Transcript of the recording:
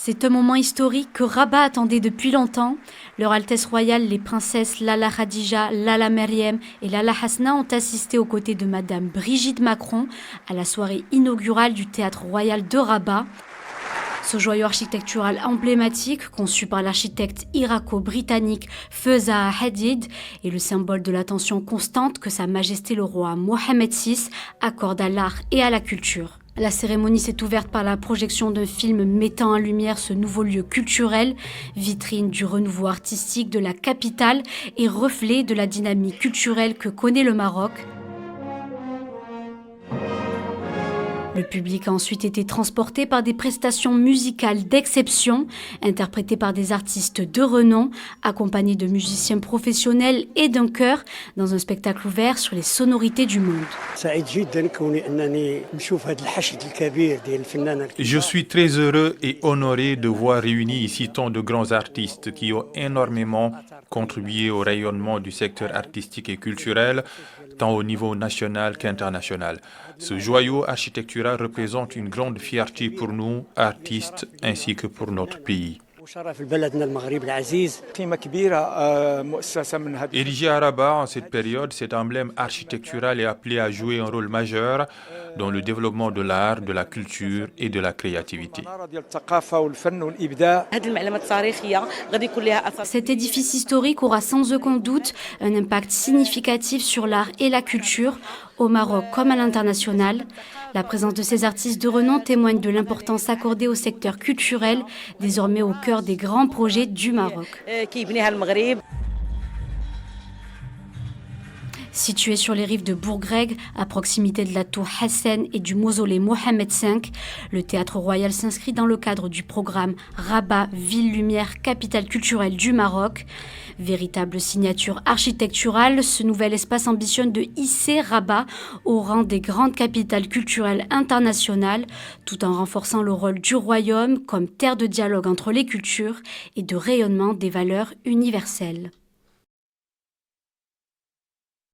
C'est un moment historique que Rabat attendait depuis longtemps. Leur Altesse royale, les princesses Lala Khadija, Lala Meriem et Lala Hasna ont assisté aux côtés de Madame Brigitte Macron à la soirée inaugurale du Théâtre royal de Rabat. Ce joyau architectural emblématique, conçu par l'architecte irako-britannique Feuza Hadid, est le symbole de l'attention constante que Sa Majesté le roi Mohammed VI accorde à l'art et à la culture. La cérémonie s'est ouverte par la projection d'un film mettant en lumière ce nouveau lieu culturel, vitrine du renouveau artistique de la capitale et reflet de la dynamique culturelle que connaît le Maroc. Le public a ensuite été transporté par des prestations musicales d'exception, interprétées par des artistes de renom, accompagnés de musiciens professionnels et d'un chœur, dans un spectacle ouvert sur les sonorités du monde. Je suis très heureux et honoré de voir réunis ici tant de grands artistes qui ont énormément contribué au rayonnement du secteur artistique et culturel, tant au niveau national qu'international. Ce joyau architectural représente une grande fierté pour nous, artistes, ainsi que pour notre pays. Érigé à Rabat en cette période, cet emblème architectural est appelé à jouer un rôle majeur dans le développement de l'art, de la culture et de la créativité. Cet édifice historique aura sans aucun doute un impact significatif sur l'art et la culture, au Maroc comme à l'international. La présence de ces artistes de renom témoigne de l'importance accordée au secteur culturel, désormais au cœur des grands projets du Maroc. Situé sur les rives de Bourgreg, à proximité de la tour Hassan et du mausolée Mohammed V, le Théâtre royal s'inscrit dans le cadre du programme Rabat, Ville Lumière, Capitale culturelle du Maroc. Véritable signature architecturale, ce nouvel espace ambitionne de hisser Rabat au rang des grandes capitales culturelles internationales, tout en renforçant le rôle du royaume comme terre de dialogue entre les cultures et de rayonnement des valeurs universelles.